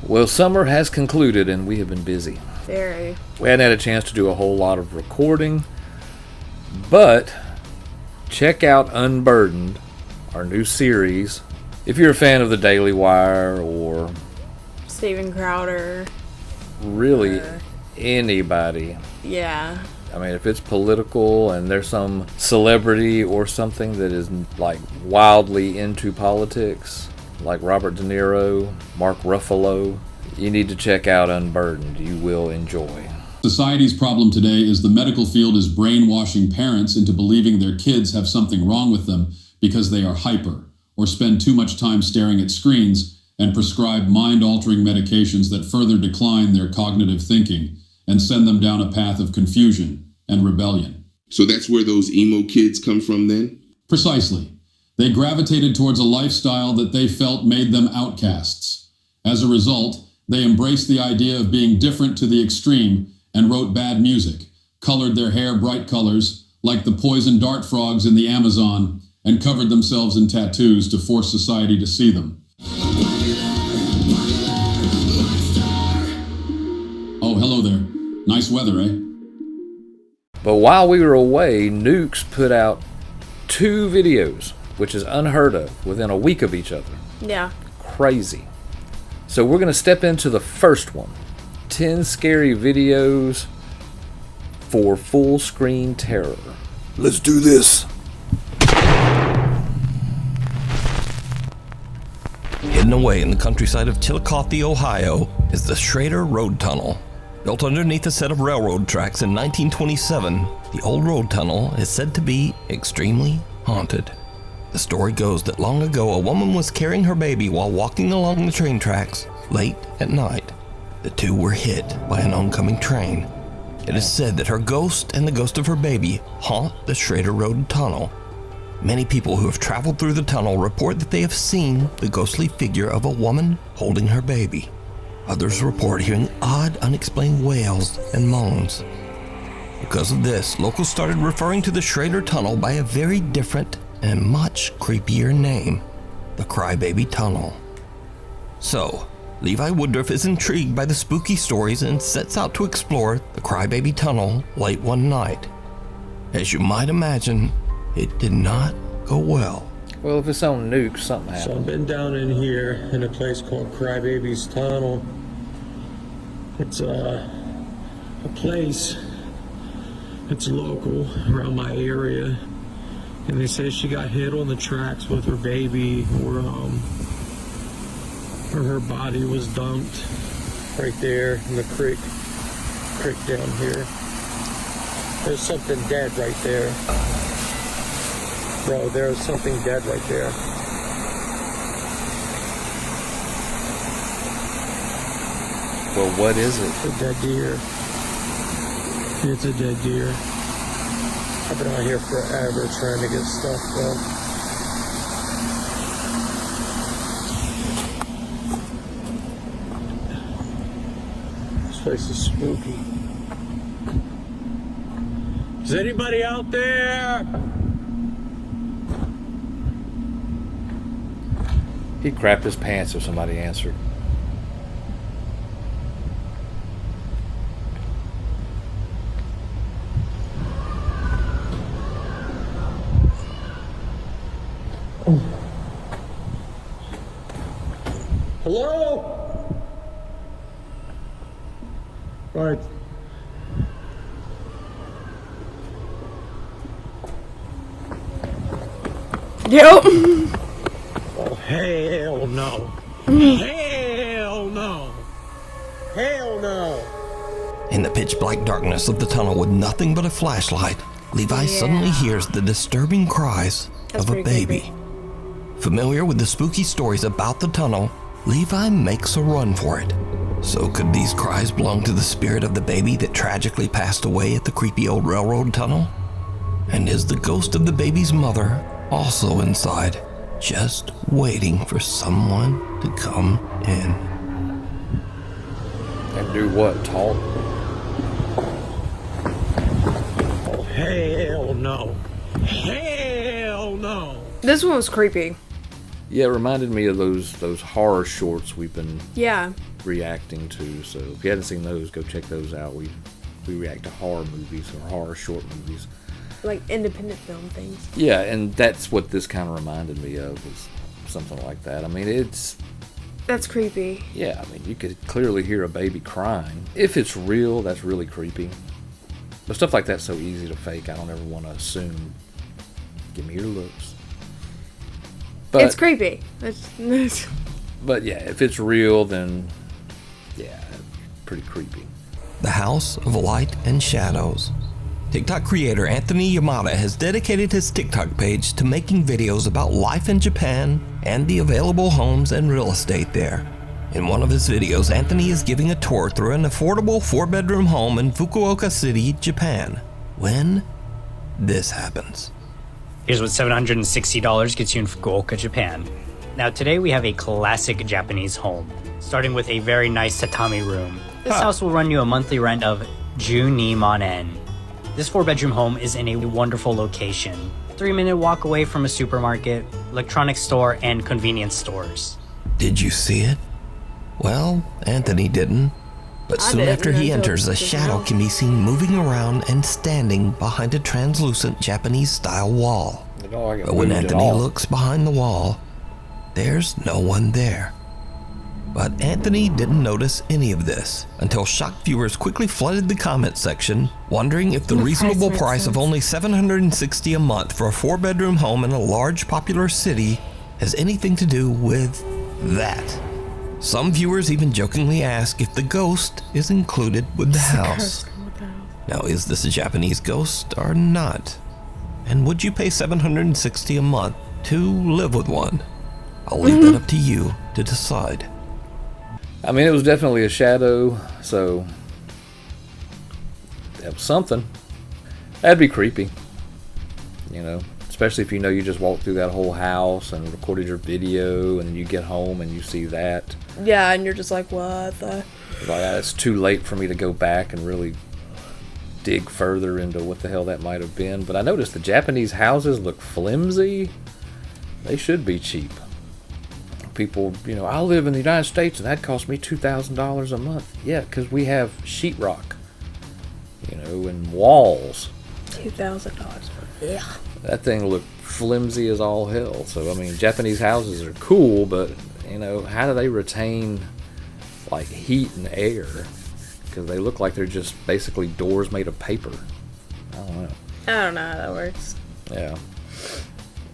Well, summer has concluded and we have been busy. Very. We hadn't had a chance to do a whole lot of recording, but check out Unburdened, our new series. If you're a fan of the Daily Wire or Steven Crowder. Really anybody. Yeah. I mean, if it's political and there's some celebrity or something that is like wildly into politics, like Robert De Niro, Mark Ruffalo, you need to check out Unburdened. You will enjoy. Society's problem today is the medical field is brainwashing parents into believing their kids have something wrong with them because they are hyper or spend too much time staring at screens and prescribe mind-altering medications that further decline their cognitive thinking and send them down a path of confusion and rebellion. So that's where those emo kids come from then? Precisely. They gravitated towards a lifestyle that they felt made them outcasts. As a result, they embraced the idea of being different to the extreme and wrote bad music, colored their hair bright colors like the poison dart frogs in the Amazon, and covered themselves in tattoos to force society to see them. Oh, hello there. Nice weather, eh? But while we were away, Nukes put out 2 videos, which is unheard of, within a week of each other. Yeah. Crazy. So we're going to step into the first one. 10 scary videos for full screen terror. Let's do this. Hidden away in the countryside of Chillicothe, Ohio, is the Schrader Road Tunnel. Built underneath a set of railroad tracks in 1927, the old road tunnel is said to be extremely haunted. The story goes that long ago a woman was carrying her baby while walking along the train tracks late at night. The two were hit by an oncoming train. It is said that her ghost and the ghost of her baby haunt the Schrader Road Tunnel. Many people who have traveled through the tunnel report that they have seen the ghostly figure of a woman holding her baby. Others report hearing odd, unexplained wails and moans. Because of this, locals started referring to the Schrader Tunnel by a very different and much creepier name, the Crybaby Tunnel. So, Levi Woodruff is intrigued by the spooky stories and sets out to explore the Crybaby Tunnel late one night. As you might imagine, it did not go well. Well, if it's on Nuke, something happened. So I've been down in here in a place called Crybaby's Tunnel. It's a place that's local around my area. And they say she got hit on the tracks with her baby, or her body was dumped right there in the creek down here. There's something dead right there. Bro, there's something dead right there. Well, what is it? It's a dead deer. It's a dead deer. I've been out here forever trying to get stuff done. This place is spooky. Is anybody out there? He'd crap his pants if somebody answered. Hello? Right. Yep. Oh, hell no. Hell no. Hell no. In the pitch black darkness of the tunnel with nothing but a flashlight, Levi suddenly hears the disturbing cries of a baby. Creepy. Familiar with the spooky stories about the tunnel, Levi makes a run for it. So could these cries belong to the spirit of the baby that tragically passed away at the creepy old railroad tunnel? And is the ghost of the baby's mother also inside, just waiting for someone to come in? And do what? Talk? Oh, hell no. Hell no. This one was creepy. Yeah, it reminded me of those horror shorts we've been Yeah. reacting to. So if you haven't seen those, go check those out. We react to horror movies or horror short movies. Like independent film things. Yeah, and that's what this kind of reminded me of, was something like that. I mean, That's creepy. yeah, I mean, you could clearly hear a baby crying. If it's real, that's really creepy. But stuff like that's so easy to fake, I don't ever want to assume. Give me your looks. But, It's creepy. It's but yeah, if it's real, then yeah, pretty creepy. The House of Light and Shadows. TikTok creator Anthony Yamada has dedicated his TikTok page to making videos about life in Japan and the available homes and real estate there. In one of his videos, Anthony is giving a tour through an affordable 4-bedroom home in Fukuoka City, Japan, when this happens. Here's what $760 gets you in Fukuoka, Japan. Now today we have a classic Japanese home, starting with a very nice tatami room. This house will run you a monthly rent of 12 man. This 4-bedroom home is in a wonderful location. 3-minute walk away from a supermarket, electronics store, and convenience stores. Did you see it? Well, Anthony didn't. But I soon didn't after he until enters, a just shadow now. can be seen moving around and standing behind a translucent Japanese-style wall. But when Anthony looks behind the wall, there's no one there. But Anthony didn't notice any of this until shocked viewers quickly flooded the comment section, wondering if the reasonable price of only $760 a month for a 4-bedroom home in a large popular city has anything to do with that. Some viewers even jokingly ask if the ghost is included with the house. Now, is this a Japanese ghost or not? And would you pay $760 a month to live with one? I'll leave that up to you to decide. I mean, it was definitely a shadow, so that was something. That'd be creepy, you know, especially if you know you just walked through that whole house and recorded your video, and then you get home and you see that. Yeah, and you're just like, what the? Like, it's too late for me to go back and really dig further into what the hell that might have been. But I noticed the Japanese houses look flimsy. They should be cheap. People, you know, I live in the United States and that cost me $2,000 a month. Yeah, because we have sheetrock, you know, and walls. $2,000. Yeah. That thing looked flimsy as all hell. So, I mean, Japanese houses are cool, but, you know, how do they retain, like, heat and air? Because they look like they're just basically doors made of paper. I don't know. I don't know how that works. Yeah.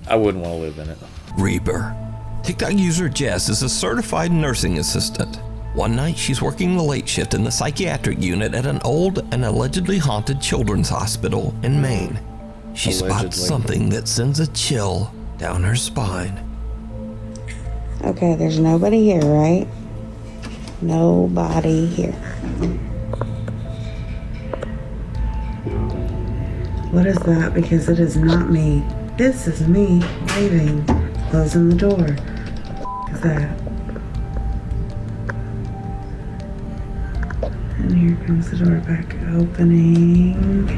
I wouldn't want to live in it. Reaper. TikTok user Jess is a certified nursing assistant. One night, she's working the late shift in the psychiatric unit at an old and allegedly haunted children's hospital in Maine. She spots something that sends a chill down her spine. Okay, there's nobody here, right? Nobody here. What is that? Because it is not me. This is me waving, closing the door. What is that? And here comes the door back opening.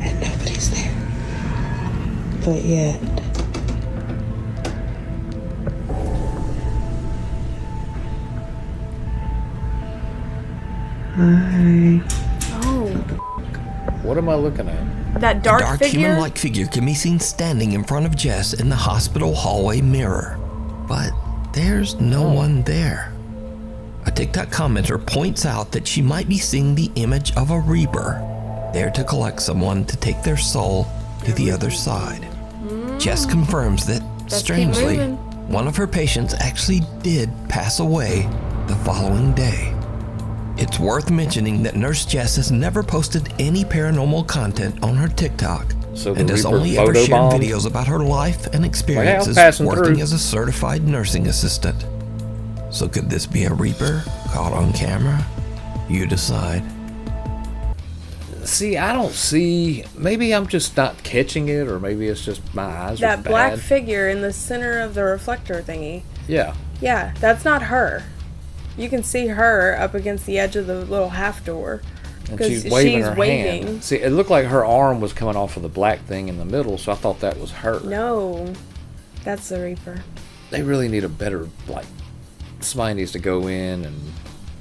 And nobody's there. But yet. Hi. Oh, What am I looking at? that A dark dark figure? human-like figure can be seen standing in front of Jess in the hospital hallway mirror. But there's no one there. A TikTok commenter points out that she might be seeing the image of a Reaper, there to collect someone to take their soul to the other side. Jess confirms that, Let's keep strangely, moving. one of her patients actually did pass away the following day. It's worth mentioning that Nurse Jess has never posted any paranormal content on her TikTok, So the and has Reaper only ever shared photobombed? videos about her life and experiences passing working through. as a certified nursing assistant. So could this be a Reaper caught on camera? You decide. See, I don't see. Maybe I'm just not catching it, or maybe it's just my eyes are That bad. black figure in the center of the reflector thingy. Yeah. Yeah, that's not her. You can see her up against the edge of the little half door. And 'Cause she's waving she's her waving. hand. See, it looked like her arm was coming off of the black thing in the middle, so I thought that was her. No. That's the Reaper. They really need a better, like, somebody needs to go in and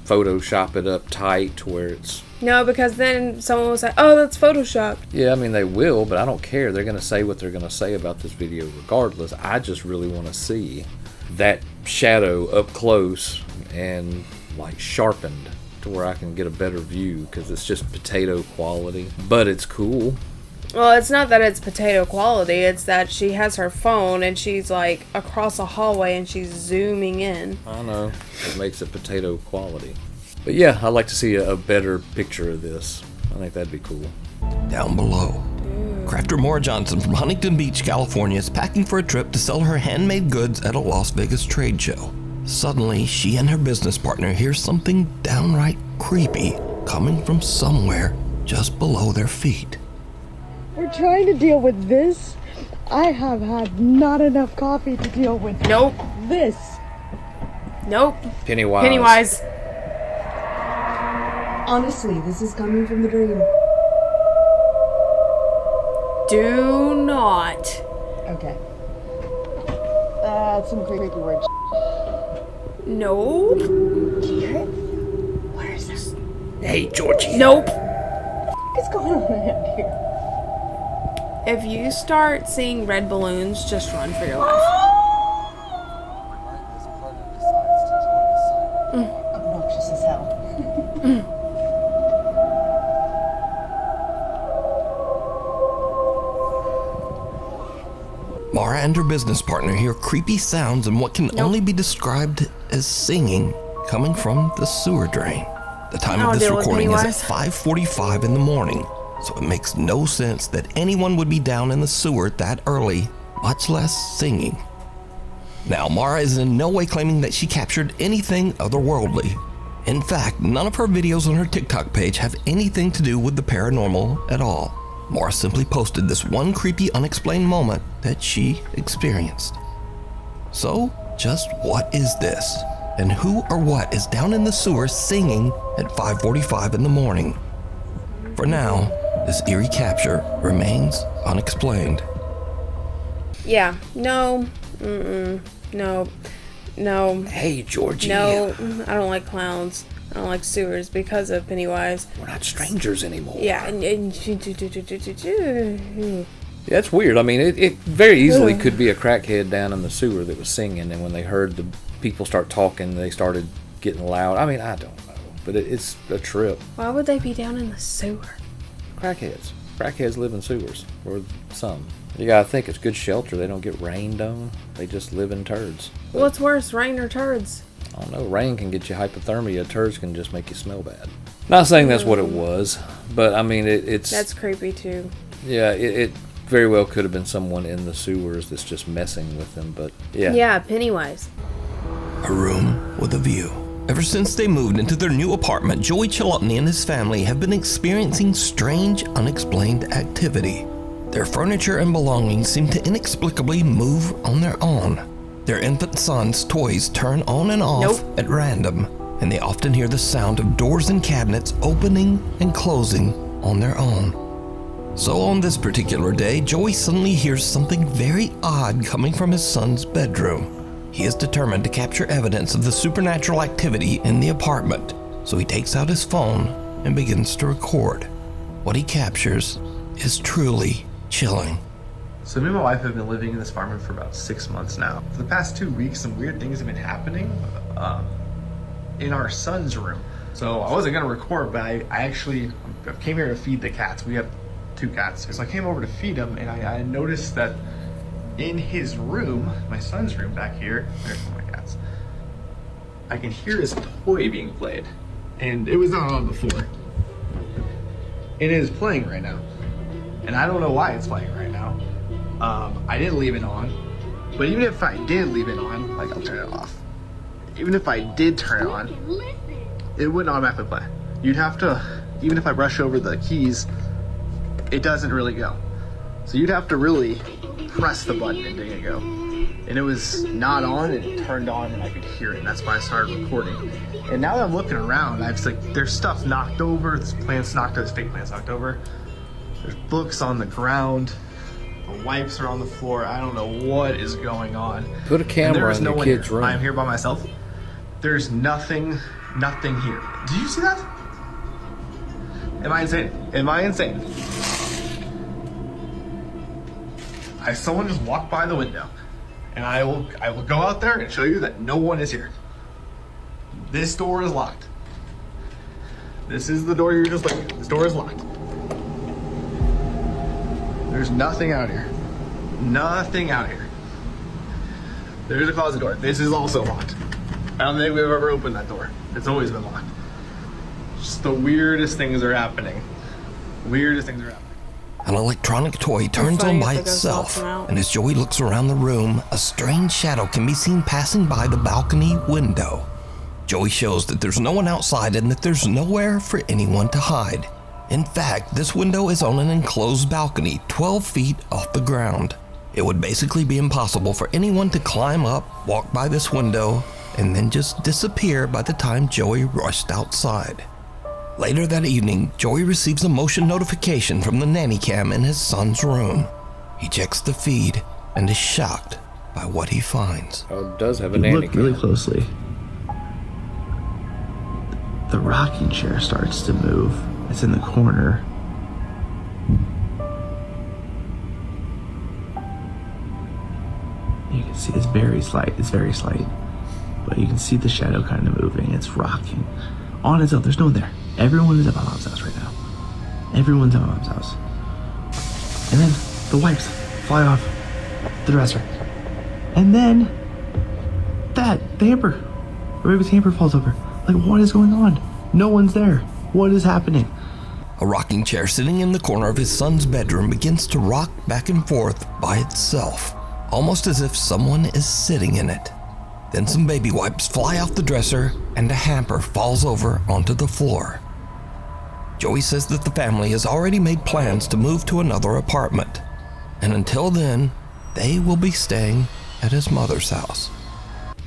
Photoshop it up tight to where it's... No, because then someone will say, oh, that's Photoshopped. Yeah, I mean, they will, but I don't care. They're going to say what they're going to say about this video regardless. I just really want to see that shadow up close and, like, sharpened to where I can get a better view, because it's just potato quality. But it's cool. Well, it's not that it's potato quality. It's that she has her phone and she's, like, across a hallway and she's zooming in. I know. It makes it potato quality. But yeah, I'd like to see a better picture of this. I think that'd be cool. Down below, crafter Maura Johnson from Huntington Beach, California is packing for a trip to sell her handmade goods at a Las Vegas trade show. Suddenly, she and her business partner hear something downright creepy coming from somewhere just below their feet. We're trying to deal with this. I have had not enough coffee to deal with Nope. this. Nope. Pennywise. Pennywise. Honestly, this is coming from the dream. Do not. Okay. Some creepy words. No. Here? Where is this? Hey, Georgie. Nope. What's going on around here? If you start seeing red balloons, just run for your life. Obnoxious as hell. Maura and her business partner hear creepy sounds and what can only be described as singing coming from the sewer drain. The time of this recording is at 5:45 in the morning, so it makes no sense that anyone would be down in the sewer that early, much less singing. Now, Maura is in no way claiming that she captured anything otherworldly. In fact, none of her videos on her TikTok page have anything to do with the paranormal at all. Maura simply posted this one creepy, unexplained moment that she experienced. So, just what is this? And who or what is down in the sewer singing at 5:45 in the morning? For now, this eerie capture remains unexplained. Yeah. No. No. No. Hey, Georgie. No. I don't like clowns. I don't like sewers because of Pennywise. We're not strangers anymore. Yeah. Yeah, it's weird. I mean, it very easily could be a crackhead down in the sewer that was singing, and when they heard the people start talking, they started getting loud. I mean, I don't know, but it's a trip. Why would they be down in the sewer? Crackheads. Crackheads live in sewers, or some. You gotta think it's good shelter. They don't get rained on. They just live in turds. What's worse, rain or turds? I don't know. Rain can get you hypothermia. Turds can just make you smell bad. Not saying that's what it was, but I mean, it's... That's creepy, too. Yeah, it very well could have been someone in the sewers that's just messing with them, but yeah. Yeah, Pennywise. A room with a view. Ever since they moved into their new apartment, Joey Chalupny and his family have been experiencing strange, unexplained activity. Their furniture and belongings seem to inexplicably move on their own. Their infant son's toys turn on and off at random, and they often hear the sound of doors and cabinets opening and closing on their own. So on this particular day, Joey suddenly hears something very odd coming from his son's bedroom. He is determined to capture evidence of the supernatural activity in the apartment, so he takes out his phone and begins to record. What he captures is truly chilling. So me and my wife have been living in this apartment for about 6 months now. For the past 2 weeks, some weird things have been happening in our son's room. So I wasn't gonna record, but I actually came here to feed the cats. We have 2 cats. So I came over to feed them, and I noticed that in his room, my son's room back here, there's one of my cats, I can hear his toy being played. And it was not on before. It is playing right now. And I don't know why it's playing right now. I didn't leave it on, but even if I did leave it on, like I'll turn it off. Even if I did turn it on, it wouldn't automatically play. You'd have to, even if I brush over the keys, it doesn't really go. So you'd have to really press the button and make it go. And it was not on, and it turned on, and I could hear it. And that's why I started recording. And now that I'm looking around, I was like, there's stuff knocked over. This plant's knocked over. This fake plant's knocked over. There's books on the ground. The The wipes are on the floor. I don't know what is going on. Put a camera in no the one kid's here. room. I'm here by myself. There's nothing here. Did you see that? Am I insane? Am I insane? Someone just walked by the window, and I will go out there and show you that no one is here. This door is locked. This is the door you're just looking at. This door is locked. There's nothing out here. Nothing out here. There's a closet door. This is also locked. I don't think we've ever opened that door. It's always been locked. Just the weirdest things are happening. Weirdest things are happening. An electronic toy turns on by itself, and as Joey looks around the room, a strange shadow can be seen passing by the balcony window. Joey shows that there's no one outside and that there's nowhere for anyone to hide. In fact, this window is on an enclosed balcony 12 feet off the ground. It would basically be impossible for anyone to climb up, walk by this window, and then just disappear by the time Joey rushed outside. Later that evening, Joey receives a motion notification from the nanny cam in his son's room. He checks the feed and is shocked by what he finds. Oh, it does have a nanny Look cam. really closely. The rocking chair starts to move. It's in the corner. You can see it's very slight. But you can see the shadow kind of moving. It's rocking on its own. There's no one there. Everyone is at my mom's house right now. Everyone's at my mom's house. And then the wipes fly off the dresser. And then the hamper. Or maybe the hamper falls over. Like, what is going on? No one's there. What is happening? A rocking chair sitting in the corner of his son's bedroom begins to rock back and forth by itself, almost as if someone is sitting in it. Then some baby wipes fly off the dresser and a hamper falls over onto the floor. Joey says that the family has already made plans to move to another apartment, and until then, they will be staying at his mother's house.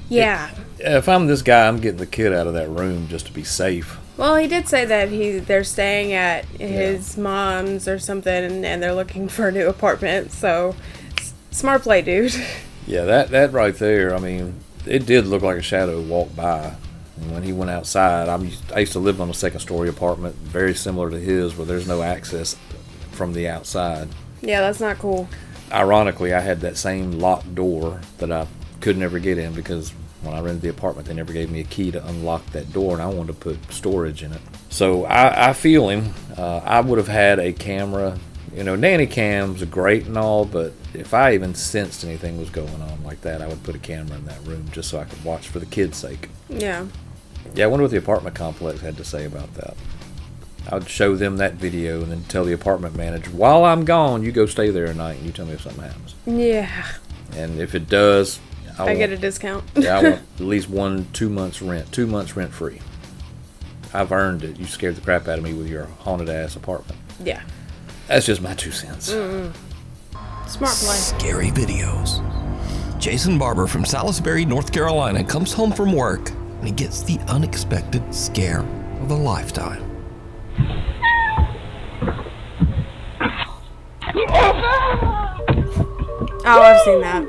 Yeah. If I'm this guy, I'm getting the kid out of that room just to be safe. Well, he did say that they're staying at his mom's or something, and they're looking for a new apartment. So, smart play, dude. Yeah, that right there, I mean, it did look like a shadow walked by. And when he went outside, I used to live on a second-story apartment, very similar to his, where there's no access from the outside. Yeah, that's not cool. Ironically, I had that same locked door that I could never get in because when I rented the apartment, they never gave me a key to unlock that door, and I wanted to put storage in it. So I feel him. I would have had a camera. You know, nanny cams are great and all, but if I even sensed anything was going on like that, I would put a camera in that room just so I could watch for the kids' sake. Yeah. Yeah, I wonder what the apartment complex had to say about that. I would show them that video and then tell the apartment manager, while I'm gone, you go stay there at night and you tell me if something happens. Yeah. And if it does, I get a discount. Yeah, I want at least 2 months rent. 2 months rent free. I've earned it. You scared the crap out of me with your haunted ass apartment. Yeah. That's just my 2 cents. Smart play. Scary videos. Jason Barber from Salisbury, North Carolina comes home from work and he gets the unexpected scare of a lifetime. Oh, I've seen that.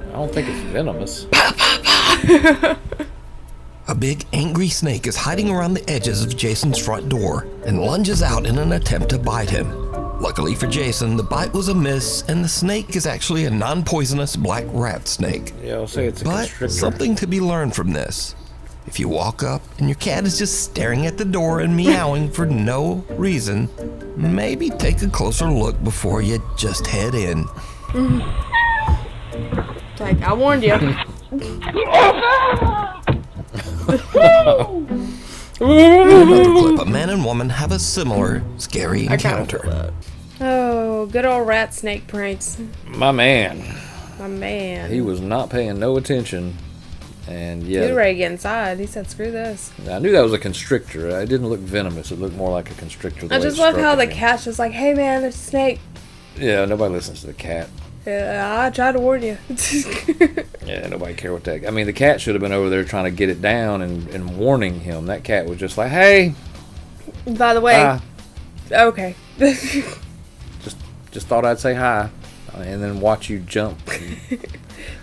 I don't think it's venomous. A big, angry snake is hiding around the edges of Jason's front door and lunges out in an attempt to bite him. Luckily for Jason, the bite was a miss, and the snake is actually a non-poisonous black rat snake. Yeah, I'll say it's a But constrictor. something to be learned from this. If you walk up and your cat is just staring at the door and meowing for no reason, maybe take a closer look before you just head in. It's like, I warned you. In another clip, a man and woman have a similar scary encounter. Oh, good old rat snake pranks. My man. My man. He was not paying no attention. And He was yeah, ready to get inside. He said, screw this. I knew that was a constrictor. It didn't look venomous. It looked more like a constrictor. I just love how the cat's just like, hey man, there's a snake. Yeah, nobody listens to the cat. I tried to warn you. Yeah, nobody cared what that. I mean, the cat should have been over there trying to get it down and warning him. That cat was just like, "Hey." By the way, okay. just thought I'd say hi, and then watch you jump.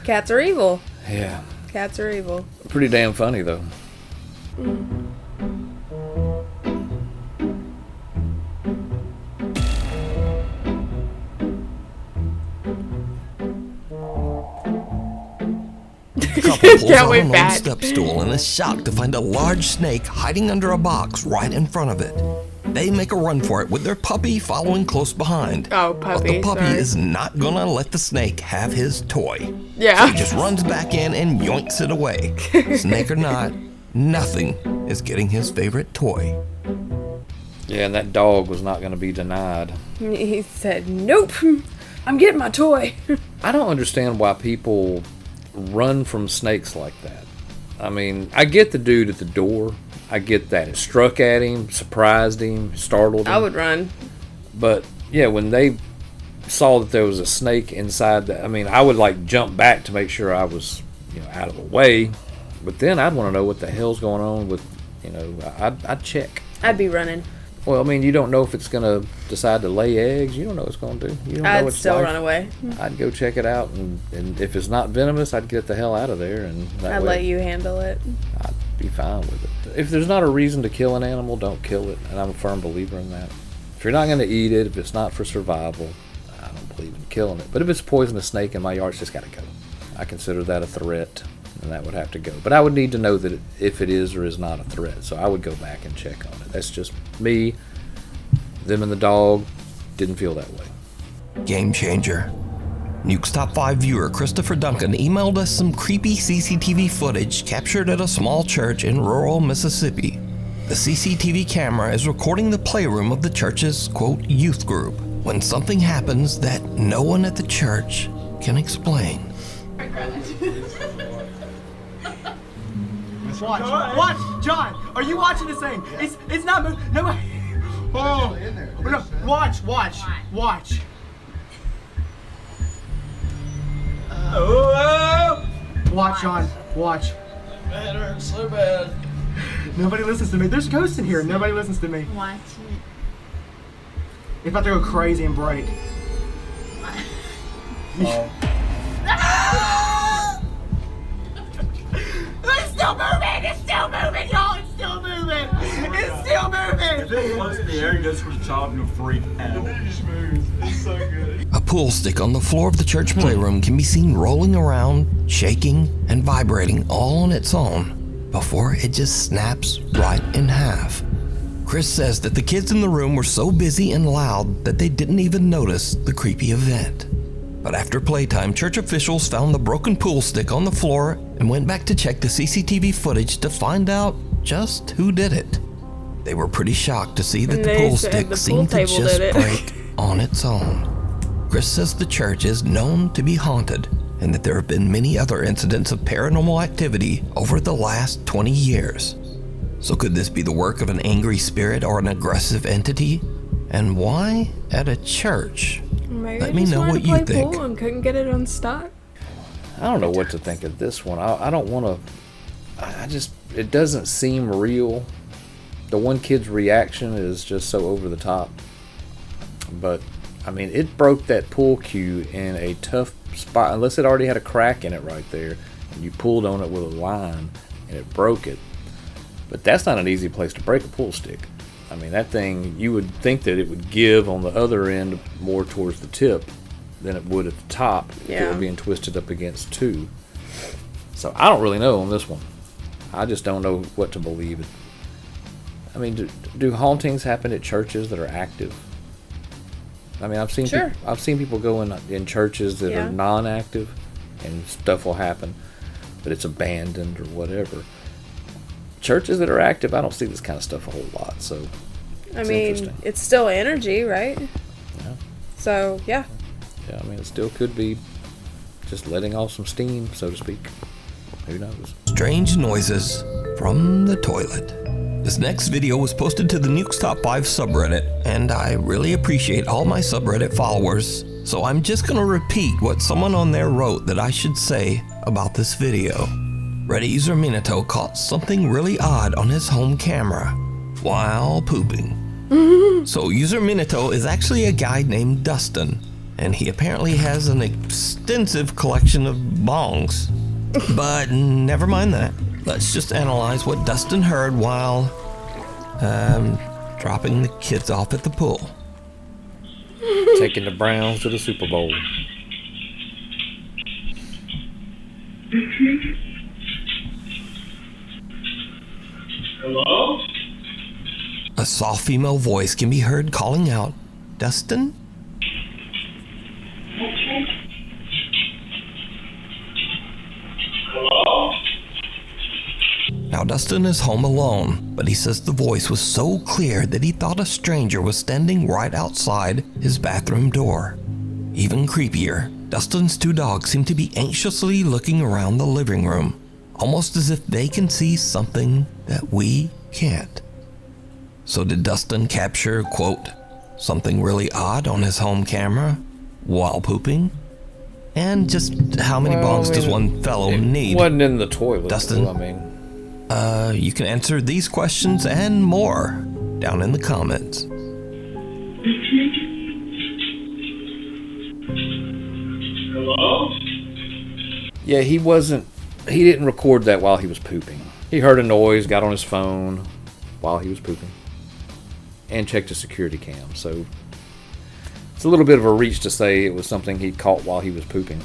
Cats are evil. Yeah. Cats are evil. Pretty damn funny though. The couple pulls out an old step stool and is shocked to find a large snake hiding under a box right in front of it. They make a run for it with their puppy following close behind. Oh, puppy. But the puppy sorry. is not gonna let the snake have his toy. Yeah. So he just runs back in and yoinks it away. Snake or not, nothing is getting his favorite toy. Yeah, and that dog was not going to be denied. He said, "Nope, I'm getting my toy." I don't understand why people run from snakes like that. I mean, I get the dude at the door. I get that. It struck at him, surprised him, startled him. I would run. But, yeah, when they saw that there was a snake inside that, I mean, I would, like, jump back to make sure I was, out of the way. But then I'd want to know what the hell's going on with, I'd check. I'd be running. Well, I mean, you don't know if it's going to decide to lay eggs. You don't know what it's going to do. You don't know I'd its still life. run away. I'd go check it out, and if it's not venomous, I'd get the hell out of there. And that I'd way, let you handle it. I'd be fine with it. If there's not a reason to kill an animal, don't kill it. And I'm a firm believer in that. If you're not going to eat it, if it's not for survival, I don't believe in killing it. But if it's a poisonous snake in my yard, it's just got to go. I consider that a threat, and that would have to go. But I would need to know that if it is or is not a threat. So I would go back and check on it. That's just me. Them and the dog didn't feel that way. Game changer. Nuke's Top 5 viewer Christopher Duncan emailed us some creepy CCTV footage captured at a small church in rural Mississippi. The CCTV camera is recording the playroom of the church's, quote, youth group when something happens that no one at the church can explain. Watch, John. Are you watching this thing? It's not moving. No. Oh, no. Watch. Watch, John. Watch. That hurts so bad. Nobody listens to me. There's ghosts in here. Nobody listens to me. Watch It's about to go crazy and break. It's still moving! It's still moving, y'all! It's still moving! It's still moving! If it floats in the air, it goes for the child and freak out. It just moves. It's so good. A pool stick on the floor of the church playroom can be seen rolling around, shaking, and vibrating all on its own before it just snaps right in half. Chris says that the kids in the room were so busy and loud that they didn't even notice the creepy event. But after playtime, church officials found the broken pool stick on the floor and went back to check the CCTV footage to find out just who did it. They were pretty shocked to see that the pool stick seemed to just break on its own. Chris says the church is known to be haunted and that there have been many other incidents of paranormal activity over the last 20 years. So could this be the work of an angry spirit or an aggressive entity? And why at a church? Maybe Let me know what you think. Pool and couldn't get it unstuck. I don't know what to think of this one. I don't want to. It doesn't seem real. The one kid's reaction is just so over the top. But, I mean, it broke that pool cue in a tough spot, unless it already had a crack in it right there, and you pulled on it with a line, and it broke it. But that's not an easy place to break a pool stick. I mean, that thing, you would think that it would give on the other end more towards the tip than it would at the top if it were being twisted up against two. So I don't really know on this one. I just don't know what to believe. I mean, do hauntings happen at churches that are active? I mean, I've seen people go in churches that are non-active, and stuff will happen, but it's abandoned or whatever. Churches that are active, I don't see this kind of stuff a whole lot. So, I mean, it's still energy, right? Yeah. So, yeah. Yeah, I mean, it still could be just letting off some steam, so to speak. Who knows? Strange noises from the toilet. This next video was posted to the Nukes Top 5 subreddit, and I really appreciate all my subreddit followers So I'm just gonna repeat what someone on there wrote that I should say about this video. Reddit user Minato caught something really odd on his home camera while pooping. So user Minato is actually a guy named Dustin, and he apparently has an extensive collection of bongs. But never mind that. Let's just analyze what Dustin heard while dropping the kids off at the pool. Taking the Browns to the Super Bowl. Hello? A soft female voice can be heard calling out, "Dustin?" Hello? Now Dustin is home alone, but he says the voice was so clear that he thought a stranger was standing right outside his bathroom door. Even creepier, Dustin's two dogs seem to be anxiously looking around the living room, almost as if they can see something that we can't. So did Dustin capture, quote, something really odd on his home camera while pooping? And just how many bongs does one fellow need? Wasn't in the toilet. Dustin, I mean, you can answer these questions and more down in the comments. Hello? yeah, he didn't record that while he was pooping. He heard a noise, got on his phone while he was pooping, and checked his security cam. So it's a little bit of a reach to say it was something he caught while he was pooping.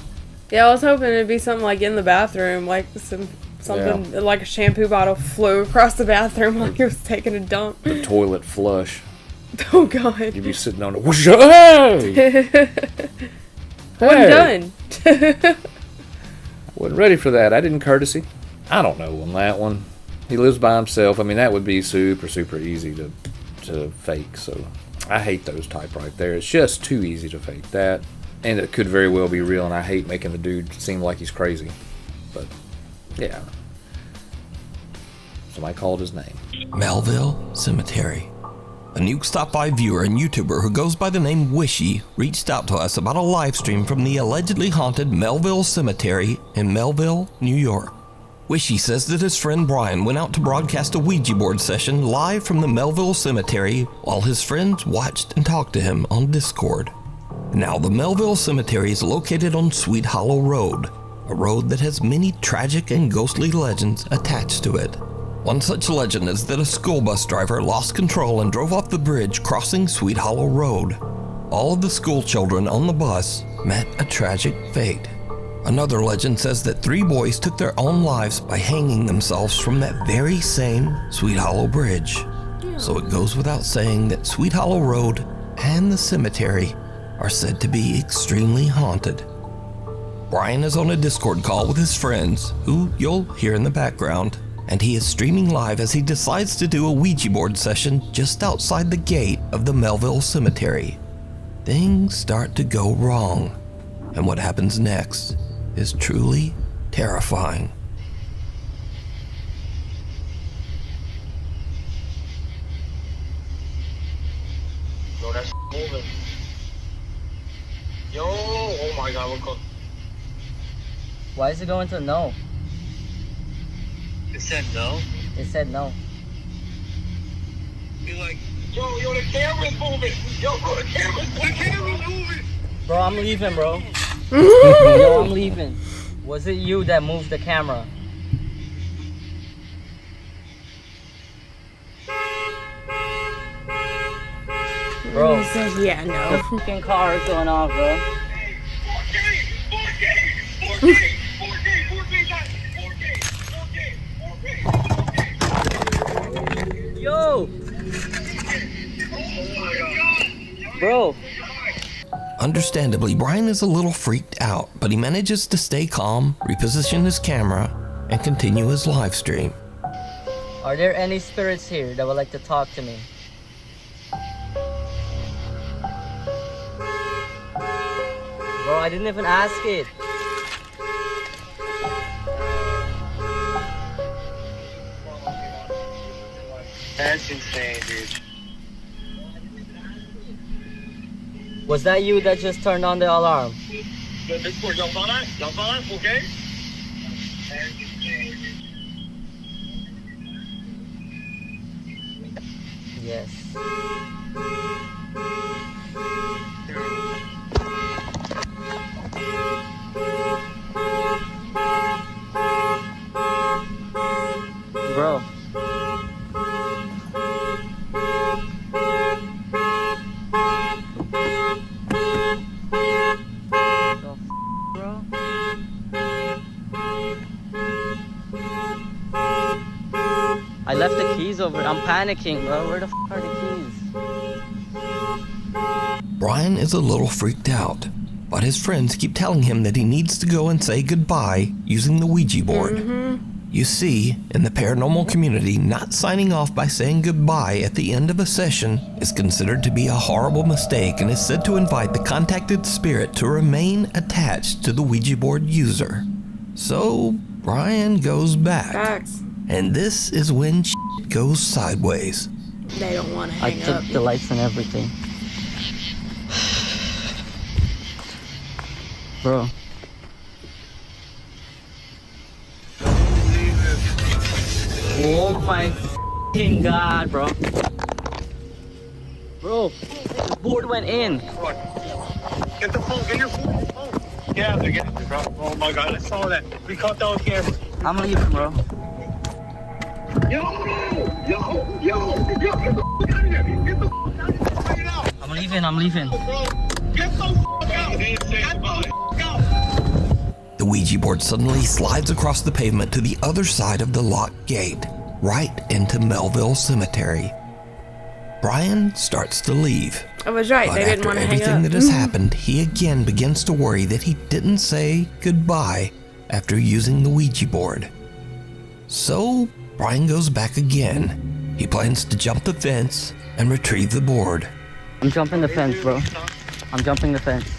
Yeah, I was hoping it'd be something like in the bathroom, like something like a shampoo bottle flew across the bathroom while he was taking a dump. The toilet flush. Oh God! You'd be sitting on it. Whoosh, hey! Wasn't done. Wasn't ready for that. I didn't courtesy. I don't know on that one. He lives by himself. I mean, that would be super easy to fake. So I hate those type right there. It's just too easy to fake that. And it could very well be real, and I hate making the dude seem like he's crazy. But, yeah. Somebody called his name. Melville Cemetery. A Nuke Stop By viewer and YouTuber who goes by the name Wishy reached out to us about a live stream from the allegedly haunted Melville Cemetery in Melville, New York. Wishy says that his friend Brian went out to broadcast a Ouija board session live from the Melville Cemetery while his friends watched and talked to him on Discord. Now, the Melville Cemetery is located on Sweet Hollow Road, a road that has many tragic and ghostly legends attached to it. One such legend is that a school bus driver lost control and drove off the bridge crossing Sweet Hollow Road. All of the school children on the bus met a tragic fate. Another legend says that 3 boys took their own lives by hanging themselves from that very same Sweet Hollow Bridge. So it goes without saying that Sweet Hollow Road and the cemetery are said to be extremely haunted. Brian is on a Discord call with his friends, who you'll hear in the background, and he is streaming live as he decides to do a Ouija board session just outside the gate of the Melville Cemetery. Things start to go wrong, and what happens next is truly terrifying. Yo, that's moving. Yo, oh my God, look up. Why is it going to no? It said no? It said no. Be like, yo, the camera's moving. Yo, bro, the camera's moving. Bro, I'm leaving, bro. Yo, I'm leaving. Was it you that moved the camera? Bro, He said, yeah, no. the fucking car is going off, bro. 4K. Yo! Bro. Understandably, Brian is a little freaked out, but he manages to stay calm, reposition his camera, and continue his live stream. Are there any spirits here that would like to talk to me? Bro, I didn't even ask it. That's insane, dude. Was that you that just turned on the alarm? Okay. Yes. Bro. I left the keys over. I'm panicking, bro. Where the are the keys? Brian is a little freaked out, but his friends keep telling him that he needs to go and say goodbye using the Ouija board. You see, in the paranormal community, not signing off by saying goodbye at the end of a session is considered to be a horrible mistake and is said to invite the contacted spirit to remain attached to the Ouija board user. So, Brian goes back. Facts. And this is when shit goes sideways. They don't want to I hang took up. the lights and everything. Bro. Oh my f***ing god, bro. Bro, the board went in. Get the phone, get your phone. Get out there, bro. Oh my god, I saw that. We caught that on camera. I'm leaving, bro. Yo, get the f*** out of here. Get the f*** out of here. Bring it out. I'm leaving. Get the f*** out. Get the f*** out. The Ouija board suddenly slides across the pavement to the other side of the locked gate, right into Melville Cemetery. Brian starts to leave. I was right. But They didn't after want to hang everything up. that has happened, he again begins to worry that he didn't say goodbye after using the Ouija board. So, Brian goes back again. He plans to jump the fence and retrieve the board. I'm jumping the fence, bro. I'm jumping the fence.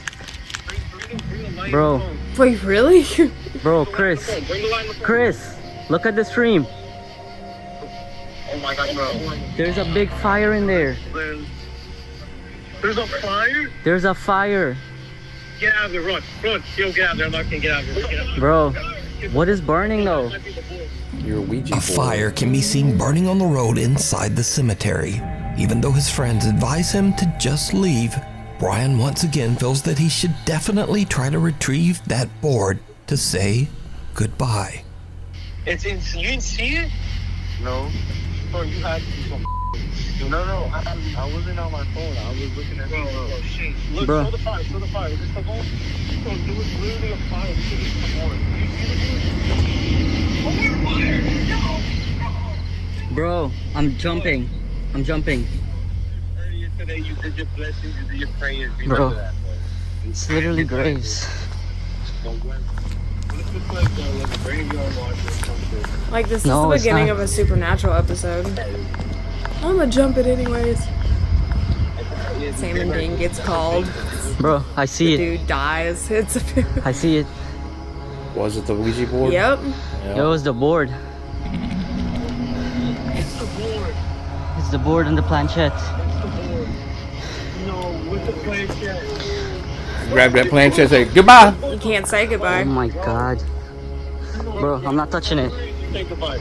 Bro. Wait, really? Bro, Chris, look at the stream. Oh my god, bro. There's a big fire in there. There's a fire? There's a fire. Get out of there, run. Yo, get out of there. I'm not gonna get out of there. Get out of there. Bro, what is burning though? Your Ouija A board. fire can be seen burning on the road inside the cemetery. Even though his friends advise him to just leave, Brian once again feels that he should definitely try to retrieve that board to say goodbye. It's in. You didn't see it? No. Bro, you had to do some. No, I wasn't on my phone. I was looking at. Oh shit! Look, Bro. show the fire. Is this the board? Bro, there was literally a fire. This is the board. Fire! No! Bro, I'm jumping. Earlier today, you did your blessings, you did your prayers. Bro, Remember that, bro. it's literally graves. Don't worry. Let's just like a graveyard watch or something. Like, this No, is it's the beginning not. of a supernatural episode. I'm gonna jump it anyways. Salmon Dean gets called. Bro, I see it. Dude dies. It's I see it. Was it the Ouija board? Yep. It was the board. It's the board. It's the board and the planchette. It's the board. No, with the planchette. Grab that planchette and say goodbye. You can't say goodbye. Oh my god. Bro, I'm not touching it. Say goodbye.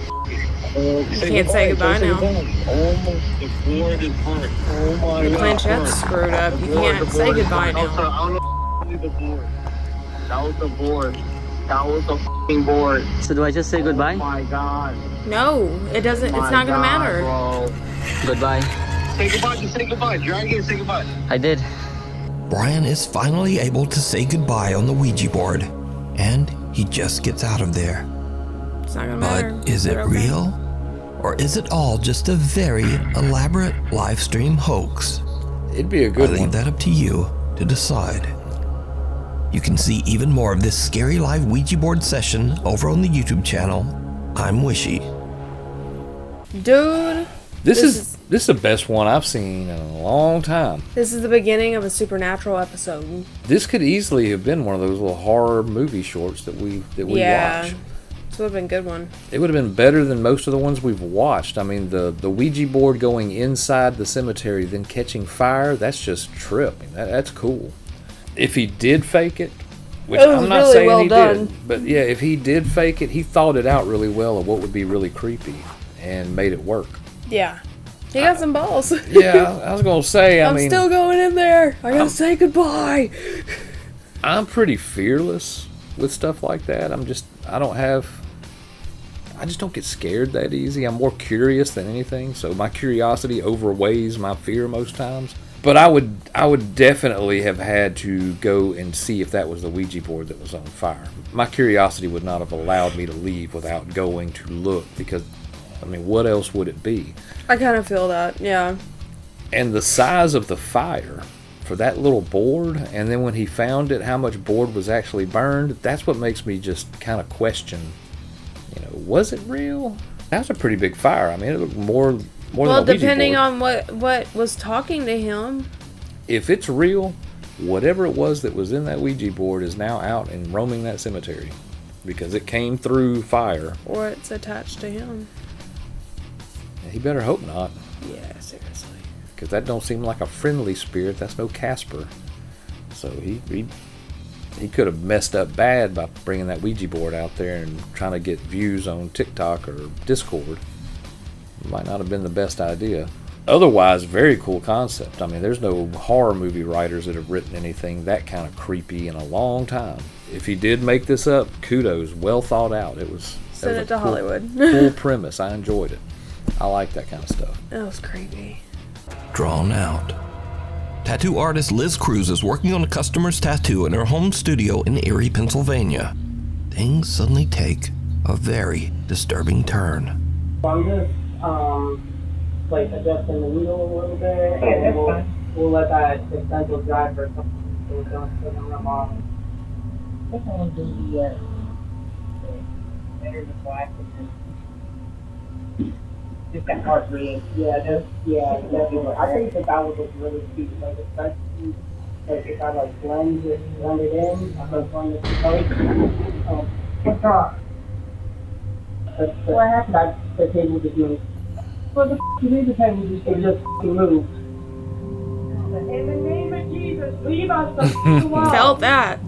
You can't say goodbye now. Oh, the board is burnt. Oh my The god. planchette's screwed up. You can't say goodbye now. I don't know the board. That was the board. That was the fucking board. So do I just say goodbye? Oh my god. No, it doesn't. It's not gonna matter. Bro. Goodbye. Say goodbye. Just say goodbye. Drag it. Say goodbye. I did. Brian is finally able to say goodbye on the Ouija board, and he just gets out of there. It's not gonna But matter. is it They're okay. real? Or is it all just a very elaborate live stream hoax? It'd be a good I leave one. that up to you to decide. You can see even more of this scary live Ouija board session over on the YouTube channel. I'm Wishy. Dude, This is the best one I've seen in a long time. this is the beginning of a supernatural episode. This could easily have been one of those little horror movie shorts that we Yeah. watch. This would have been a good one. It would have been better than most of the ones we've watched. I mean, the Ouija board going inside the cemetery, then catching fire, that's just tripping. That's cool. If he did fake it, which I'm not really saying well he done. did, but yeah, if he did fake it, he thought it out really well of what would be really creepy and made it work. Yeah. He got some balls. Yeah, I was going to say, I I'm mean... still going in there. I gotta say goodbye. I'm pretty fearless with stuff like that. I just don't get scared that easy. I'm more curious than anything, so my curiosity overweighs my fear most times. But I would definitely have had to go and see if that was the Ouija board that was on fire. My curiosity would not have allowed me to leave without going to look, because, I mean, what else would it be? I kind of feel that, yeah. And the size of the fire for that little board, and then when he found it, how much board was actually burned, that's what makes me just kind of question, was it real? That's a pretty big fire. I mean, it looked more than a Ouija board. Well, depending on what was talking to him. If it's real, whatever it was that was in that Ouija board is now out and roaming that cemetery, because it came through fire. Or it's attached to him. He better hope not. Yeah, seriously. Because that don't seem like a friendly spirit. That's no Casper. So he could have messed up bad by bringing that Ouija board out there and trying to get views on TikTok or Discord. Might not have been the best idea. Otherwise, very cool concept. I mean, there's no horror movie writers that have written anything that kind of creepy in a long time. If he did make this up, kudos. Well thought out. Send it to Hollywood. Cool premise. I enjoyed it. I like that kind of stuff. That was creepy. Drawn out. Tattoo artist Liz Cruz is working on a customer's tattoo in her home studio in Erie, Pennsylvania. Things suddenly take a very disturbing turn. I'm just adjusting the needle a little bit, and we'll let that essential dry for a couple minutes so we don't put them off. I think I want to do the better the black and just that heart rate. Yeah, definitely. I think that would look really cute. Like, especially if I blend it in, I'm going to blend it together. What's wrong? What happened? The table just moved. What the you mean the table just moved? In the name of Jesus, leave us the alone. Felt that.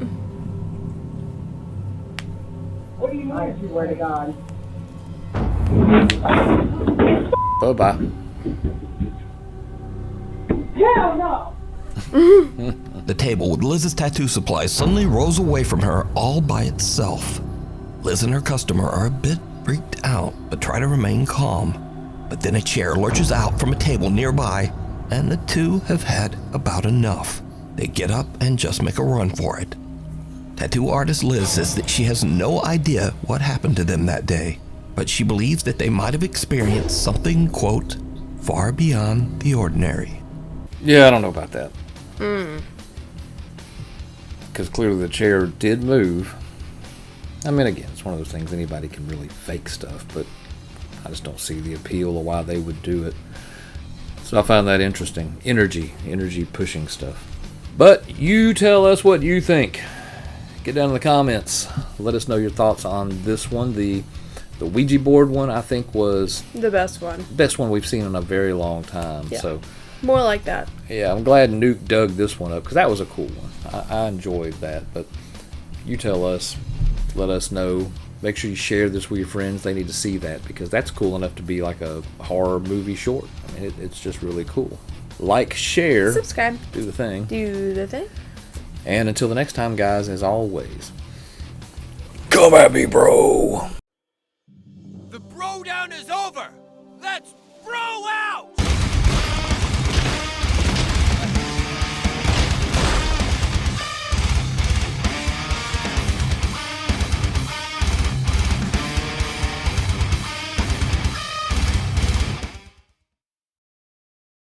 What do you mean? I swear to God. Bye-bye. Hell no! The table with Liz's tattoo supplies suddenly rolls away from her all by itself. Liz and her customer are a bit freaked out, but try to remain calm. But then a chair lurches out from a table nearby, and the two have had about enough. They get up and just make a run for it. Tattoo artist Liz says that she has no idea what happened to them that day, but she believes that they might have experienced something, quote, far beyond the ordinary. Yeah, I don't know about that. Because clearly the chair did move. I mean, again, it's one of those things, anybody can really fake stuff, but I just don't see the appeal of why they would do it. So I find that interesting. Energy pushing stuff. But you tell us what you think. Get down in the comments. Let us know your thoughts on this one. The Ouija board one, I think, was the best one. Best one we've seen in a very long time. Yeah. So more like that. Yeah, I'm glad Nuke dug this one up, because that was a cool one. I enjoyed that. But you tell us. Let us know. Make sure you share this with your friends. They need to see that, because that's cool enough to be like a horror movie short. I mean, it's just really cool. Like, share, subscribe, do the thing. And until the next time, guys, as always, come at me, bro. The Brodown is over. Let's bro out.